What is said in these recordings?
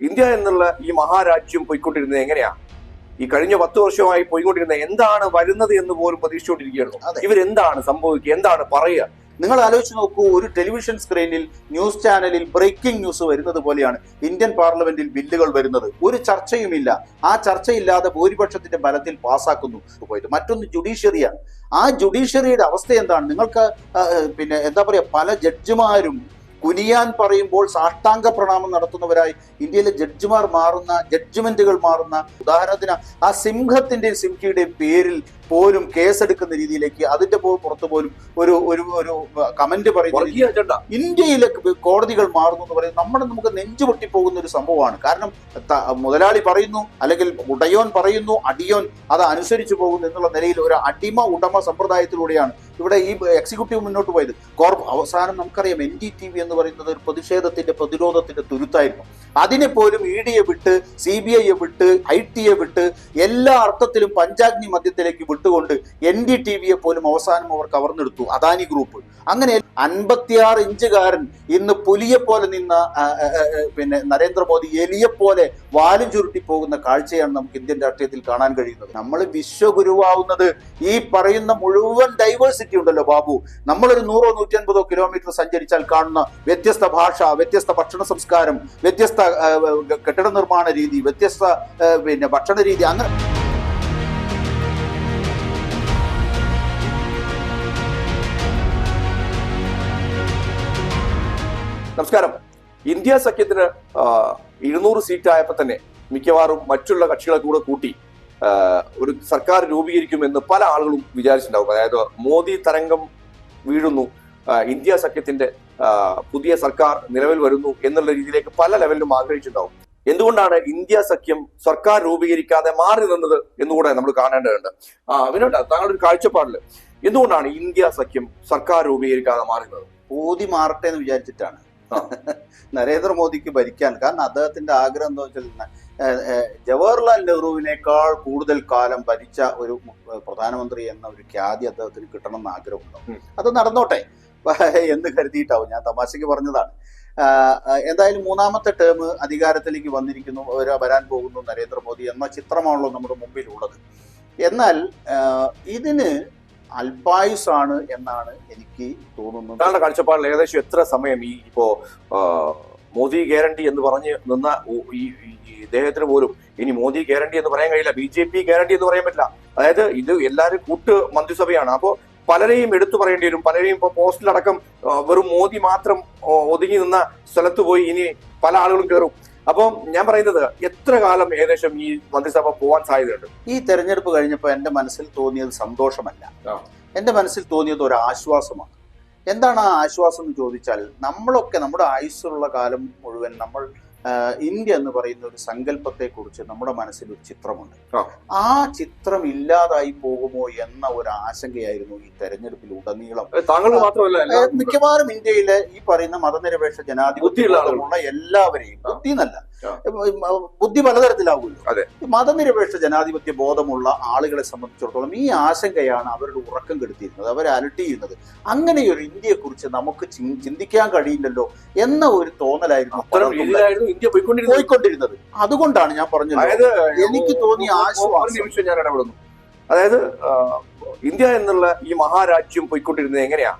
India എന്നുള്ള ഈ മഹാരാജ്യം പോയിക്കൊണ്ടിരുന്നത് എങ്ങനെയാ? ഈ കഴിഞ്ഞ 10 വർഷമായി പോയിക്കൊണ്ടിരുന്നത് എന്താണ് വരുന്നത് എന്ന് പോലും പ്രതീക്ഷിച്ചുകൊണ്ടിരിക്കുകയായിരുന്നു. ഇവരെന്താണ് സംഭവിക്കുക, എന്താണ് പറയുക? നിങ്ങൾ ആലോചിച്ച് നോക്കൂ, ഒരു ടെലിവിഷൻ സ്ക്രീനിൽ ന്യൂസ് ചാനലിൽ ബ്രേക്കിംഗ് ന്യൂസ് വരുന്നത് പോലെയാണ് ഇന്ത്യൻ പാർലമെന്റിൽ ബില്ലുകൾ വരുന്നത്. ഒരു ചർച്ചയുമില്ല. ആ ചർച്ചയില്ലാതെ ഭൂരിപക്ഷത്തിന്റെ ബലത്തിൽ പാസ്സാക്കുന്നു പോയത്. മറ്റൊന്ന് ജുഡീഷ്യറിയാണ്. ആ ജുഡീഷ്യറിയുടെ അവസ്ഥ എന്താണ്? നിങ്ങൾക്ക് എന്താ പറയാ, പല ജഡ്ജിമാരും കുനിയാൻ പറയുമ്പോൾ സാഷ്ടാംഗ പ്രണാമം നടത്തുന്നവരായി ഇന്ത്യയിലെ ജഡ്ജിമാർ മാറുന്ന, ജഡ്ജ്മെന്റുകൾ മാറുന്ന. ഉദാഹരണത്തിന് ആ സിംഹത്തിന്റെയും സിംഹിയുടെയും പേരിൽ പോലും കേസെടുക്കുന്ന രീതിയിലേക്ക്, അതിന്റെ പുറത്ത് പോലും ഒരു കമന്റ് പറയുന്ന ഇന്ത്യയിലെ കോടതികൾ മാറുന്നു എന്ന് പറയുന്നത് നമുക്ക് നെഞ്ചുപൊട്ടി പോകുന്ന ഒരു സംഭവമാണ്. കാരണം മുതലാളി പറയുന്നു, അല്ലെങ്കിൽ ഉടയോൻ പറയുന്നു, അടിയോൻ അത് അനുസരിച്ചു പോകുന്നു എന്നുള്ള നിലയിൽ ഒരു അടിമ ഉടമ സമ്പ്രദായത്തിലൂടെയാണ് ഇവിടെ ഈ എക്സിക്യൂട്ടീവ് മുന്നോട്ട് പോയത്. അവസാനം നമുക്കറിയാം, NDTV എന്ന് പറയുന്നത് ഒരു പ്രതിഷേധത്തിന്റെ, പ്രതിരോധത്തിന്റെ തുരുത്തായിരുന്നു. അതിനെ പോലും ED വിട്ട്, CBI വിട്ട്, IT വിട്ട്, എല്ലാ അർത്ഥത്തിലും പഞ്ചാഗ്നി മധ്യത്തിലേക്ക് വിട്ടുകൊണ്ട് NDTV പോലും അവസാനം അവർ കവർന്നെടുത്തു, അദാനി ഗ്രൂപ്പ്. അങ്ങനെ 56 ഇഞ്ചുകാരൻ ഇന്ന് പുലിയെ പോലെ നിന്ന നരേന്ദ്രമോദി എലിയെപ്പോലെ വാലും ചുരുട്ടി പോകുന്ന കാഴ്ചയാണ് നമുക്ക് ഇന്ത്യൻ രാഷ്ട്രീയത്തിൽ കാണാൻ കഴിയുന്നത്. നമ്മൾ വിശ്വഗുരുവാവുന്നത് ഈ പറയുന്ന മുഴുവൻ ഡൈവേഴ്സിറ്റി ഉണ്ടല്ലോ ബാബു. നമ്മളൊരു 100-150 കിലോമീറ്റർ സഞ്ചരിച്ചാൽ കാണുന്ന വ്യത്യസ്ത ഭാഷ, വ്യത്യസ്ത ഭക്ഷണ സംസ്കാരം, വ്യത്യസ്ത കെട്ടിട നിർമ്മാണ രീതി, വ്യത്യസ്ത ഭക്ഷണ രീതി, അങ്ങനെ നമസ്കാരം. ഇന്ത്യ സഖ്യത്തിന് 200 സീറ്റ് ആയപ്പോൾ തന്നെ മിക്കവാറും മറ്റുള്ള കക്ഷികളെ കൂടെ കൂട്ടി ഒരു സർക്കാർ രൂപീകരിക്കുമെന്ന് പല ആളുകളും വിചാരിച്ചിട്ടുണ്ടാവും. അതായത് മോദി തരംഗം വീഴുന്നു, ഇന്ത്യ സഖ്യത്തിന്റെ പുതിയ സർക്കാർ നിലവിൽ വരുന്നു എന്നുള്ള രീതിയിലേക്ക് പല ലെവലിലും ആഗ്രഹിച്ചിട്ടുണ്ടാവും. എന്തുകൊണ്ടാണ് ഇന്ത്യ സഖ്യം സർക്കാർ രൂപീകരിക്കാതെ മാറി നിന്നത് എന്നുകൂടെ നമ്മൾ കാണേണ്ടതുണ്ട്. വിനോദ, താങ്കളുടെ ഒരു കാഴ്ചപ്പാടില് എന്തുകൊണ്ടാണ് ഇന്ത്യ സഖ്യം സർക്കാർ രൂപീകരിക്കാതെ മാറി നിന്നത്? മോദി മാറട്ടെ എന്ന് വിചാരിച്ചിട്ടാണ് നരേന്ദ്രമോദിക്ക് ഭരിക്കാൻ. കാരണം അദ്ദേഹത്തിന്റെ ആഗ്രഹം എന്താ വെച്ചാൽ, ജവഹർലാൽ നെഹ്റുവിനേക്കാൾ കൂടുതൽ കാലം ഭരിച്ച ഒരു പ്രധാനമന്ത്രി എന്ന ഒരു ഖ്യാതി അദ്ദേഹത്തിന് കിട്ടണം എന്ന് ആഗ്രഹമുണ്ടാവും. അത് നടന്നോട്ടെ എന്ന് കരുതിയിട്ടാവും. ഞാൻ തമാശയ്ക്ക് പറഞ്ഞതാണ്. എന്തായാലും 3ാമത്തെ ടേം അധികാരത്തിലേക്ക് വരാൻ പോകുന്നു നരേന്ദ്രമോദി എന്ന ചിത്രമാണല്ലോ നമ്മുടെ മുമ്പിലുള്ളത്. എന്നാൽ ഇതിന് അൽപായുസാണ് എന്നാണ് എനിക്ക് തോന്നുന്നത്. താങ്കളുടെ കാഴ്ചപ്പാടിൽ ഏകദേശം എത്ര സമയം ഇപ്പോ മോദി ഗ്യാരണ്ടി എന്ന് പറഞ്ഞ് നിന്ന ഈ ഇദ്ദേഹത്തിന് പോലും ഇനി മോദി ഗ്യാരണ്ടി എന്ന് പറയാൻ കഴിയില്ല, BJP ഗ്യാരണ്ടി എന്ന് പറയാൻ പറ്റില്ല. അതായത് ഇത് എല്ലാവരും കൂട്ട് മന്ത്രിസഭയാണ്. അപ്പോൾ പലരെയും എടുത്തു പറയേണ്ടി വരും. പലരെയും ഇപ്പൊ പോസ്റ്റിലടക്കം വെറും മോദി മാത്രം ഒതുങ്ങി നിന്ന സ്ഥലത്ത് പോയി ഇനി പല ആളുകളും കയറും. അപ്പം ഞാൻ പറയുന്നത്, എത്ര കാലം ഏകദേശം ഈ മന്ത്രിസഭ പോവാൻ സാധ്യതയുണ്ട്? ഈ തെരഞ്ഞെടുപ്പ് കഴിഞ്ഞപ്പോൾ എന്റെ മനസ്സിൽ തോന്നിയത് സന്തോഷമല്ല, എന്റെ മനസ്സിൽ തോന്നിയത് ഒരു ആശ്വാസമാണ്. എന്താണ് ആ ആശ്വാസം എന്ന് ചോദിച്ചാൽ, നമ്മളൊക്കെ നമ്മുടെ ആയുസ്സുള്ള കാലം മുഴുവൻ നമ്മൾ ഇന്ത്യ എന്ന് പറയുന്ന ഒരു സങ്കല്പത്തെ കുറിച്ച് നമ്മുടെ മനസ്സിൽ ഒരു ചിത്രമുണ്ട്. ആ ചിത്രം ഇല്ലാതായി പോകുമോ എന്ന ഒരു ആശങ്കയായിരുന്നു ഈ തെരഞ്ഞെടുപ്പിൽ ഉടനീളം. താങ്കൾ മാത്രമല്ല, മിക്കവാറും ഇന്ത്യയിലെ ഈ പറയുന്ന മതനിരപേക്ഷ ജനാധിപത്യമുള്ള എല്ലാവരെയും, ബുദ്ധി പലതരത്തിലാവുമല്ലോ, മതനിരപേക്ഷ ജനാധിപത്യ ബോധമുള്ള ആളുകളെ സംബന്ധിച്ചിടത്തോളം ഈ ആശങ്കയാണ് അവരുടെ ഉറക്കം കെടുത്തിയിരുന്നത്, അവരെ അലട്ടിയിരുന്നത്. അങ്ങനെയൊരു ഇന്ത്യയെ കുറിച്ച് നമുക്ക് ചിന്തിക്കാൻ കഴിയില്ലല്ലോ എന്ന ഒരു തോന്നലായിരുന്നു ഇന്ത്യ പോയിക്കൊണ്ടിരുന്നത്. അതുകൊണ്ടാണ് ഞാൻ പറഞ്ഞത്, എനിക്ക് തോന്നിയ ആശ്വാസം. ഞാൻ ഇടപെടുന്നു. അതായത് ഇന്ത്യ എന്നുള്ള ഈ മഹാരാജ്യം പോയിക്കൊണ്ടിരുന്നത് എങ്ങനെയാ?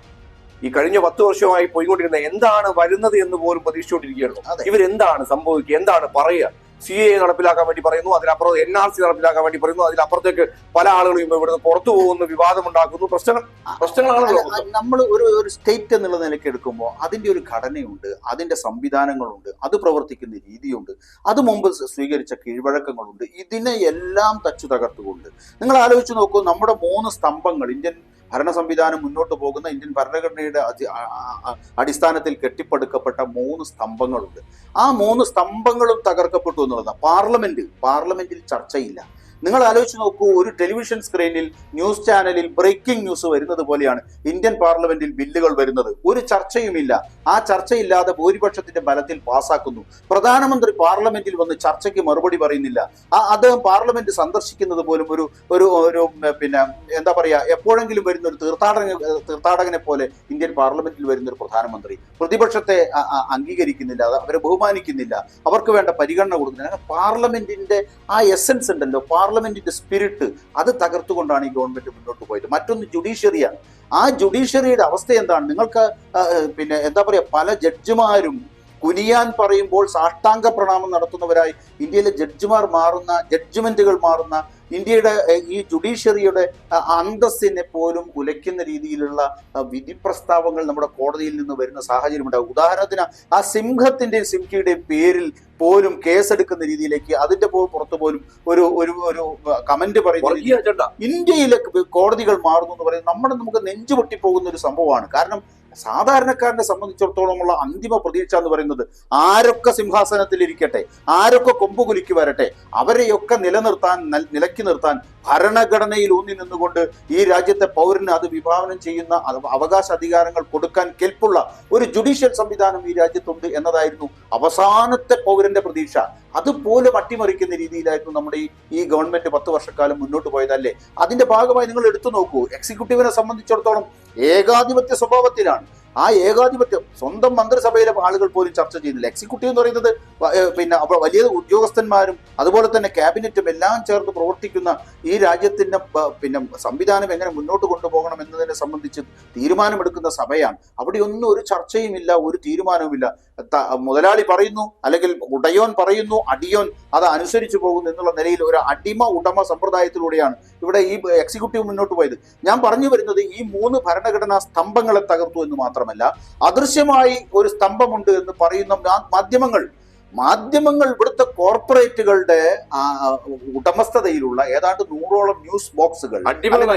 ഈ കഴിഞ്ഞ 10 വർഷമായി പോയിക്കൊണ്ടിരുന്നത് എന്താണ് വരുന്നത് എന്ന് പോലും പ്രതീക്ഷിച്ചുകൊണ്ടിരിക്കുകയായിരുന്നു. ഇവരെന്താണ് സംഭവിക്കുക, എന്താണ് പറയുക? CAA നടപ്പിലാക്കാൻ വേണ്ടി പറയുന്നു, അതിനപ്പുറം NRC നടപ്പിലാക്കാൻ വേണ്ടി പറയുന്നു, അതിനപ്പുറത്തേക്ക് പല ആളുകളും ഇവിടുന്ന് പുറത്തു പോകുന്നു, വിവാദമുണ്ടാക്കുന്നു, പ്രശ്നങ്ങളാണല്ലോ. നമ്മൾ ഒരു സ്റ്റേറ്റ് എന്നുള്ള നിലയ്ക്ക് എടുക്കുമ്പോൾ അതിന്റെ ഒരു ഘടനയുണ്ട്, അതിന്റെ സംവിധാനങ്ങളുണ്ട്, അത് പ്രവർത്തിക്കുന്ന രീതിയുണ്ട്, അത് മുമ്പ് സ്വീകരിച്ച കീഴ്വഴക്കങ്ങളുണ്ട്. ഇതിനെ എല്ലാം തച്ചു തകർത്തുകൊണ്ട് നിങ്ങൾ ആലോചിച്ച് നോക്കൂ, നമ്മുടെ 3 സ്തംഭങ്ങൾ, ഇന്ത്യൻ ഭരണ സംവിധാനം മുന്നോട്ട് പോകുന്ന ഇന്ത്യൻ ഭരണഘടനയുടെ അടിസ്ഥാനത്തിൽ കെട്ടിപ്പടുക്കപ്പെട്ട 3 സ്തംഭങ്ങളുണ്ട്. ആ 3 സ്തംഭങ്ങളും തകർക്കപ്പെട്ടു എന്നുള്ളതാണ്. പാർലമെന്റിൽ ചർച്ചയില്ല. നിങ്ങൾ ആലോചിച്ച് നോക്കൂ, ഒരു ടെലിവിഷൻ സ്ക്രീനിൽ ന്യൂസ് ചാനലിൽ ബ്രേക്കിംഗ് ന്യൂസ് വരുന്നത് പോലെയാണ് ഇന്ത്യൻ പാർലമെന്റിൽ ബില്ലുകൾ വരുന്നത്. ഒരു ചർച്ചയുമില്ല. ആ ചർച്ചയില്ലാതെ ഭൂരിപക്ഷത്തിന്റെ ബലത്തിൽ പാസ്സാക്കുന്നു. പ്രധാനമന്ത്രി പാർലമെന്റിൽ വന്ന് ചർച്ചയ്ക്ക് മറുപടി പറയുന്നില്ല. അദ്ദേഹം പാർലമെന്റ് സന്ദർശിക്കുന്നത് പോലും ഒരു ഒരു ഒരു പിന്നെ എന്താ പറയാ, എപ്പോഴെങ്കിലും വരുന്ന ഒരു തീർത്ഥാടകനെ പോലെ ഇന്ത്യൻ പാർലമെന്റിൽ വരുന്ന ഒരു പ്രധാനമന്ത്രി പ്രതിപക്ഷത്തെ അംഗീകരിക്കുന്നില്ല, അവരെ ബഹുമാനിക്കുന്നില്ല, അവർക്ക് വേണ്ട പരിഗണന കൊടുക്കുന്നില്ല. പാർലമെന്റിന്റെ ആ എസൻസ് ഉണ്ടല്ലോ, പാർലമെന്റിന്റെ സ്പിരിറ്റ്, അത് തകർത്തുകൊണ്ടാണ് ഈ ഗവൺമെന്റ് മുന്നോട്ട് പോയത്. മറ്റൊന്ന് ജുഡീഷ്യറിയാണ്. ആ ജുഡീഷ്യറിയുടെ അവസ്ഥ എന്താണ്? നിങ്ങൾക്ക് പിന്നെ എന്താ പറയാ, പല ജഡ്ജിമാരും കുനിയാൻ പറയുമ്പോൾ സാഷ്ടാംഗ പ്രണാമം നടത്തുന്നവരായി ഇന്ത്യയിലെ ജഡ്ജിമാർ മാറുന്ന, ജഡ്ജ്മെന്റുകൾ മാറുന്ന, ഇന്ത്യയുടെ ഈ ജുഡീഷ്യറിയുടെ അന്തസ്സിനെ പോലും ഉലയ്ക്കുന്ന രീതിയിലുള്ള വിധി പ്രസ്താവങ്ങൾ നമ്മുടെ കോടതിയിൽ നിന്ന് വരുന്ന സാഹചര്യം ഉണ്ടാകും. ഉദാഹരണത്തിന് ആ സിംഹത്തിന്റെയും സിംഹിയുടെയും പേരിൽ പോലും കേസെടുക്കുന്ന രീതിയിലേക്ക്, അതിന്റെ പുറത്ത് പോലും ഒരു ഒരു ഒരു കമന്റ് പറയുന്ന ഇന്ത്യയിലെ കോടതികൾ മാറുന്നു എന്ന് പറയുന്നത് നമുക്ക് നെഞ്ചുപൊട്ടി പോകുന്ന ഒരു സംഭവമാണ്. കാരണം സാധാരണക്കാരനെ സംബന്ധിച്ചിടത്തോളമുള്ള അന്തിമ പ്രതീക്ഷ എന്ന് പറയുന്നത് ആരൊക്കെ സിംഹാസനത്തിൽ ഇരിക്കട്ടെ, ആരൊക്കെ കൊമ്പുകുലുക്കി വരട്ടെ, അവരെയൊക്കെ നിലക്കി നിർത്താൻ ഭരണഘടനയിൽ ഊന്നി നിന്നുകൊണ്ട് ഈ രാജ്യത്തെ പൗരന് അത് വിഭാവനം ചെയ്യുന്ന അവകാശ അധികാരങ്ങൾ കൊടുക്കാൻ കെൽപ്പുള്ള ഒരു ജുഡീഷ്യൽ സംവിധാനം ഈ രാജ്യത്തുണ്ട് എന്നതായിരുന്നു അവസാനത്തെ പൗരന്റെ പ്രതീക്ഷ. അതുപോലും അട്ടിമറിക്കുന്ന രീതിയിലായിരുന്നു നമ്മുടെ ഈ ഗവൺമെന്റ് 10 വർഷക്കാലം മുന്നോട്ട് പോയതല്ലേ. അതിന്റെ ഭാഗമായി നിങ്ങൾ എടുത്തു നോക്കൂ, എക്സിക്യൂട്ടീവിനെ സംബന്ധിച്ചിടത്തോളം ഏകാധിപത്യ സ്വഭാവത്തിലാണ്. ആ ഏകാധിപത്യം സ്വന്തം മന്ത്രിസഭയിലെ ആളുകൾ പോലും ചർച്ച ചെയ്യുന്നില്ല. എക്സിക്യൂട്ടീവ് എന്ന് പറയുന്നത് പിന്നെ വലിയ ഉദ്യോഗസ്ഥന്മാരും അതുപോലെ തന്നെ ക്യാബിനറ്റും എല്ലാം ചേർന്ന് പ്രവർത്തിക്കുന്ന ഈ രാജ്യത്തിന്റെ പിന്നെ സംവിധാനം എങ്ങനെ മുന്നോട്ട് കൊണ്ടുപോകണം എന്നതിനെ സംബന്ധിച്ച് തീരുമാനമെടുക്കുന്ന സഭയാണ്. അവിടെ ഒന്നും ഒരു ചർച്ചയുമില്ല, ഒരു തീരുമാനവുമില്ല. മുതലാളി പറയുന്നു, അല്ലെങ്കിൽ ഉടയോൻ പറയുന്നു, അടിയോൻ അത് അനുസരിച്ചു പോകുന്നു എന്നുള്ള നിലയിൽ ഒരു അടിമ ഉടമ സമ്പ്രദായത്തിലൂടെയാണ് ഇവിടെ ഈ എക്സിക്യൂട്ടീവ് മുന്നോട്ട് പോയത്. ഞാൻ പറഞ്ഞു വരുന്നത് ഈ 3 ഭരണഘടനാ സ്തംഭങ്ങളെ തകർത്തു എന്ന് മാത്രമല്ല, അദൃശ്യമായി ഒരു സ്തംഭമുണ്ട് എന്ന് പറയുന്ന മാധ്യമങ്ങൾ ഇവിടുത്തെ കോർപ്പറേറ്റുകളുടെ ഉടമസ്ഥതയിലുള്ള ഏതാണ്ട് 100ഓളം ന്യൂസ് ബോക്സുകൾ,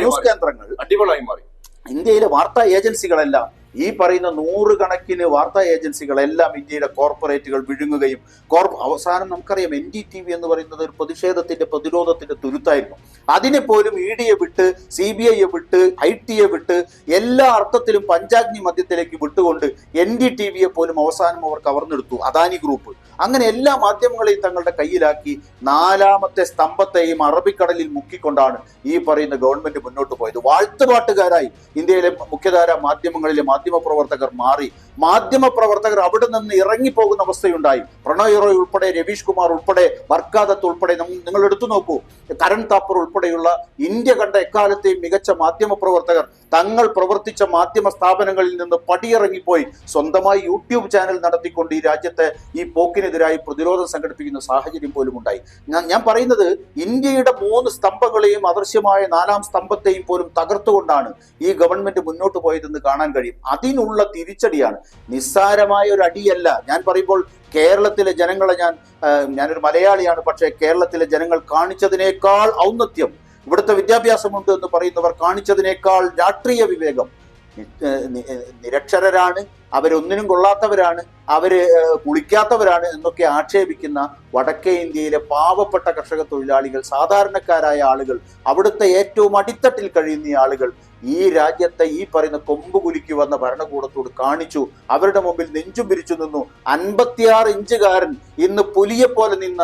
ന്യൂസ് കേന്ദ്രങ്ങൾ അടിപൊളിയായി മാറി. ഇന്ത്യയിലെ വാർത്താ ഏജൻസികളെല്ലാം, ഈ പറയുന്ന 100 കണക്കിന് വാർത്താ ഏജൻസികളെല്ലാം ഇന്ത്യയുടെ കോർപ്പറേറ്റുകൾ വിഴുങ്ങുകയും അവസാനം നമുക്കറിയാം NDTV എന്ന് പറയുന്നത് ഒരു പ്രതിഷേധത്തിന്റെ പ്രതിരോധത്തിന്റെ തുരുത്തായിരുന്നു. അതിനെ പോലും ED വിട്ട്, CBI വിട്ട്, IT വിട്ട്, എല്ലാ അർത്ഥത്തിലും പഞ്ചാഗ്നി മധ്യത്തിലേക്ക് വിട്ടുകൊണ്ട് NDTV പോലും അവസാനം അവർ കവർന്നെടുത്തു അദാനി ഗ്രൂപ്പ്. അങ്ങനെ എല്ലാ മാധ്യമങ്ങളെയും തങ്ങളുടെ കയ്യിലാക്കി 4ാമത്തെ സ്തംഭത്തെയും അറബിക്കടലിൽ മുക്കിക്കൊണ്ടാണ് ഈ പറയുന്ന ഗവൺമെന്റ് മുന്നോട്ട് പോയത്. വാഴ്ത്തുപാട്ടുകാരായി ഇന്ത്യയിലെ മുഖ്യധാര മാധ്യമങ്ങളിലെ മാധ്യമപ്രവർത്തകർ മാറി. മാധ്യമപ്രവർത്തകർ അവിടെ നിന്ന് ഇറങ്ങിപ്പോകുന്ന അവസ്ഥയുണ്ടായി. പ്രണോയ് റോയ് ഉൾപ്പെടെ, രവീഷ് കുമാർ ഉൾപ്പെടെ, ബർക്കാദത്ത് ഉൾപ്പെടെ, നിങ്ങൾ എടുത്തു നോക്കൂ, കരൺ താപ്പർ ഉൾപ്പെടെയുള്ള ഇന്ത്യ കണ്ട എക്കാലത്തെയും മികച്ച മാധ്യമപ്രവർത്തകർ തങ്ങൾ പ്രവർത്തിച്ച മാധ്യമ സ്ഥാപനങ്ങളിൽ നിന്ന് പടിയിറങ്ങിപ്പോയി സ്വന്തമായി യൂട്യൂബ് ചാനൽ നടത്തിക്കൊണ്ട് ഈ രാജ്യത്തെ ഈ പോക്കിനെതിരായി പ്രതിരോധം സംഘടിപ്പിക്കുന്ന സാഹചര്യം പോലും ഉണ്ടായി. ഞാൻ പറയുന്നത് ഇന്ത്യയുടെ 3 സ്തംഭങ്ങളെയും അദൃശ്യമായ 4ാം സ്തംഭത്തെയും പോലും തകർത്തുകൊണ്ടാണ് ഈ ഗവൺമെന്റ് മുന്നോട്ട് പോയതെന്ന് കാണാൻ കഴിയും. അതിനുള്ള തിരിച്ചടിയാണ്, നിസ്സാരമായ ഒരു അടിയല്ല. ഞാൻ പറയുമ്പോൾ കേരളത്തിലെ ജനങ്ങളെ ഞാനൊരു മലയാളിയാണ്, പക്ഷേ കേരളത്തിലെ ജനങ്ങൾ കാണിച്ചതിനേക്കാൾ ഔന്നത്യം, ഇവിടുത്തെ വിദ്യാഭ്യാസമുണ്ട് എന്ന് പറയുന്നവർ കാണിച്ചതിനേക്കാൾ രാഷ്ട്രീയ വിവേകം, നിരക്ഷരരാണ്, അവരൊന്നിനും കൊള്ളാത്തവരാണ്, അവര് കുളിക്കാത്തവരാണ് എന്നൊക്കെ ആക്ഷേപിക്കുന്ന വടക്കേ ഇന്ത്യയിലെ പാവപ്പെട്ട കർഷക തൊഴിലാളികൾ, സാധാരണക്കാരായ ആളുകൾ, അവിടുത്തെ ഏറ്റവും അടിത്തട്ടിൽ കഴിയുന്ന ആളുകൾ ഈ രാജ്യത്തെ ഈ പറയുന്ന കൊമ്പ് കുലുക്കി വന്ന ഭരണകൂടത്തോട് കാണിച്ചു. അവരുടെ മുമ്പിൽ നെഞ്ചും പിരിച്ചു നിന്നു. 56 ഇഞ്ചുകാരൻ ഇന്ന് പുലിയെപ്പോലെ നിന്ന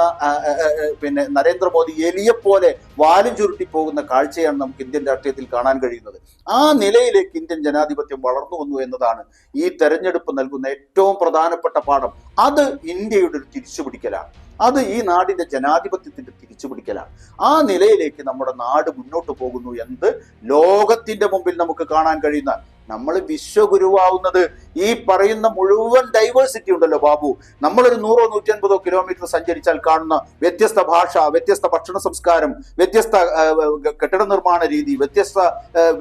പിന്നെ നരേന്ദ്രമോദി എലിയെപ്പോലെ വാലും ചുരുട്ടി പോകുന്ന കാഴ്ചയാണ് നമുക്ക് ഇന്ത്യൻ രാഷ്ട്രീയത്തിൽ കാണാൻ കഴിയുന്നത്. ആ നിലയിലേക്ക് ഇന്ത്യൻ ജനാധിപത്യം വളർന്നു വന്നു എന്നതാണ് ഈ തെരഞ്ഞെടുപ്പ് നൽകുന്ന ഏറ്റവും പ്രധാനപ്പെട്ട പാഠം. അത് ഇന്ത്യയുടെ ഒരു തിരിച്ചുപിടിക്കലാണ്. അത് ഈ നാടിന്റെ ജനാധിപത്യത്തിന്റെ തിരിച്ചുപിടിക്കലാണ്. ആ നിലയിലേക്ക് നമ്മുടെ നാട് മുന്നോട്ട് പോകുന്നു എന്ന് ലോകത്തിന്റെ മുമ്പിൽ നമുക്ക് കാണാൻ കഴിയുന്ന, നമ്മൾ വിശ്വഗുരുവാവുന്നത് ഈ പറയുന്ന മുഴുവൻ ഡൈവേഴ്സിറ്റി ഉണ്ടല്ലോ ബാബു. നമ്മളൊരു 100-150 കിലോമീറ്റർ സഞ്ചരിച്ചാൽ കാണുന്ന വ്യത്യസ്ത ഭാഷ, വ്യത്യസ്ത ഭക്ഷണ സംസ്കാരം, വ്യത്യസ്ത കെട്ടിട നിർമ്മാണ രീതി, വ്യത്യസ്ത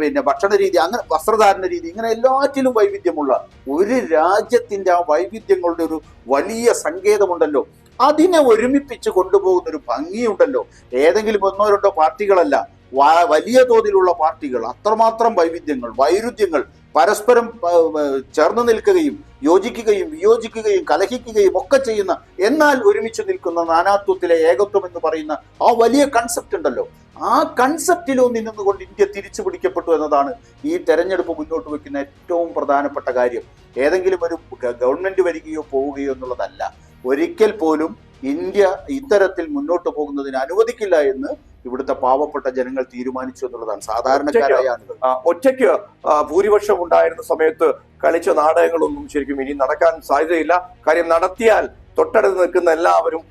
പിന്നെ ഭക്ഷണ രീതി, അങ്ങനെ വസ്ത്രധാരണ രീതി, ഇങ്ങനെ എല്ലാറ്റിലും വൈവിധ്യമുള്ള ഒരു രാജ്യത്തിന്റെ ആ വൈവിധ്യങ്ങളുടെ ഒരു വലിയ സങ്കേതമുണ്ടല്ലോ. അതിനെ ഒരുമിപ്പിച്ച് കൊണ്ടുപോകുന്ന ഒരു ഭംഗിയുണ്ടല്ലോ. ഏതെങ്കിലും 1-2 പാർട്ടികളല്ല, വലിയ തോതിലുള്ള പാർട്ടികൾ, അത്രമാത്രം വൈവിധ്യങ്ങൾ, വൈരുദ്ധ്യങ്ങൾ പരസ്പരം ചേർന്ന് നിൽക്കുകയും യോജിക്കുകയും വിയോജിക്കുകയും കലഹിക്കുകയും ഒക്കെ ചെയ്യുന്ന, എന്നാൽ ഒരുമിച്ച് നിൽക്കുന്ന നാനാത്വത്തിലെ ഏകത്വം എന്ന് പറയുന്ന ആ വലിയ കൺസെപ്റ്റ് ഉണ്ടല്ലോ, ആ കൺസെപ്റ്റിലൊന്നും നിന്നുകൊണ്ട് ഇന്ത്യ തിരിച്ചു പിടിക്കപ്പെട്ടു എന്നതാണ് ഈ തെരഞ്ഞെടുപ്പ് മുന്നോട്ട് വെക്കുന്ന ഏറ്റവും പ്രധാനപ്പെട്ട കാര്യം. ഏതെങ്കിലും ഒരു ഗവൺമെന്റ് വരികയോ പോവുകയോ എന്നുള്ളതല്ല. ഒരിക്കൽ പോലും ഇന്ത്യ ഇത്തരത്തിൽ മുന്നോട്ട് പോകുന്നതിന് അനുവദിക്കില്ല എന്ന് ഇവിടുത്തെ പാവപ്പെട്ട ജനങ്ങൾ തീരുമാനിച്ചു എന്നുള്ളതാണ്. സാധാരണക്കാരായ ആളുകൾ ഒറ്റയ്ക്ക് ഭൂരിപക്ഷം ഉണ്ടായിരുന്ന സമയത്ത് കളിച്ച നാടകങ്ങളൊന്നും ശരിക്കും ഇനി നടക്കാൻ സാധ്യതയില്ല. കാര്യം നടത്തിയാൽ തൊട്ടടുത്ത് നിൽക്കുന്ന എല്ലാവരും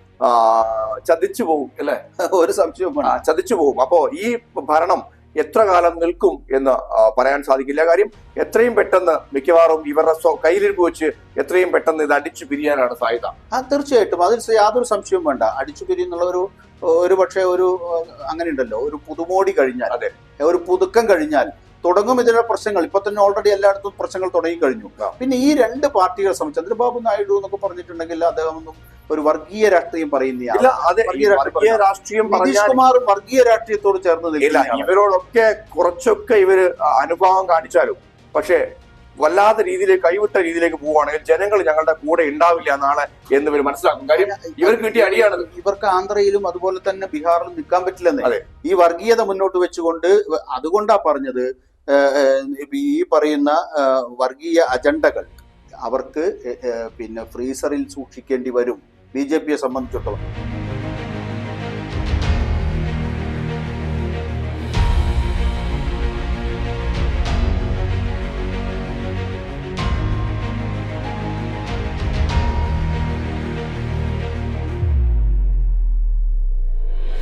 ചതിച്ചു പോകും, അല്ലെ? ഒരു സംശയവും ചതിച്ചു പോകും. അപ്പോ ഈ ഭരണം എത്ര കാലം നിൽക്കും എന്ന് പറയാൻ സാധിക്കില്ല. കാര്യം എത്രയും പെട്ടെന്ന് മിക്കവാറും ഇവരുടെ കയ്യിലിരിപ്പ് വെച്ച് എത്രയും പെട്ടെന്ന് ഇത് അടിച്ചു പിരിയാനാണ് സാധ്യത. തീർച്ചയായിട്ടും അതിൽ യാതൊരു സംശയവും വേണ്ട. അടിച്ചു പിരിയെന്നുള്ള ഒരു പക്ഷേ അങ്ങനെ ഉണ്ടല്ലോ, ഒരു പുതുമോടി കഴിഞ്ഞാൽ, അതെ, ഒരു പുതുക്കം കഴിഞ്ഞാൽ തുടങ്ങും ഇതിന്റെ പ്രശ്നങ്ങൾ. ഇപ്പൊ തന്നെ ഓൾറെഡി എല്ലായിടത്തും പ്രശ്നങ്ങൾ തുടങ്ങി കഴിഞ്ഞു. പിന്നെ ഈ രണ്ട് പാർട്ടികളെ സംബന്ധിച്ച് ചന്ദ്രബാബു നായിഡു എന്നൊക്കെ പറഞ്ഞിട്ടുണ്ടെങ്കിൽ അദ്ദേഹം ഒന്നും ഒരു വർഗീയ രാഷ്ട്രീയം പറയുന്നില്ല. നിതീഷ് കുമാറും വർഗീയ രാഷ്ട്രീയത്തോട് ചേർന്ന് നിൽക്കില്ല. ഇവരോടൊക്കെ കുറച്ചൊക്കെ ഇവര് അനുഭാവം കാണിച്ചാലും പക്ഷേ വല്ലാത്ത രീതിയിലേക്ക് കൈവിട്ട രീതിയിലേക്ക് പോവുകയാണെങ്കിൽ ജനങ്ങൾ ഞങ്ങളുടെ കൂടെ ഉണ്ടാവില്ല നാളെ എന്ന് ഇവർ മനസ്സിലാക്കും. കാര്യം ഇവർക്ക് കിട്ടിയ അടിയാണ്. ഇവർക്ക് ആന്ധ്രയിലും അതുപോലെ തന്നെ ബീഹാറിലും നിൽക്കാൻ പറ്റില്ലെന്ന് ഈ വർഗീയത മുന്നോട്ട് വെച്ചുകൊണ്ട്. അതുകൊണ്ടാ പറഞ്ഞത് ഈ പറയുന്ന വർഗീയ അജണ്ടകൾ അവർക്ക് പിന്നെ ഫ്രീസറിൽ സൂക്ഷിക്കേണ്ടി വരും BJP യെ സംബന്ധിച്ചിടത്തോളം.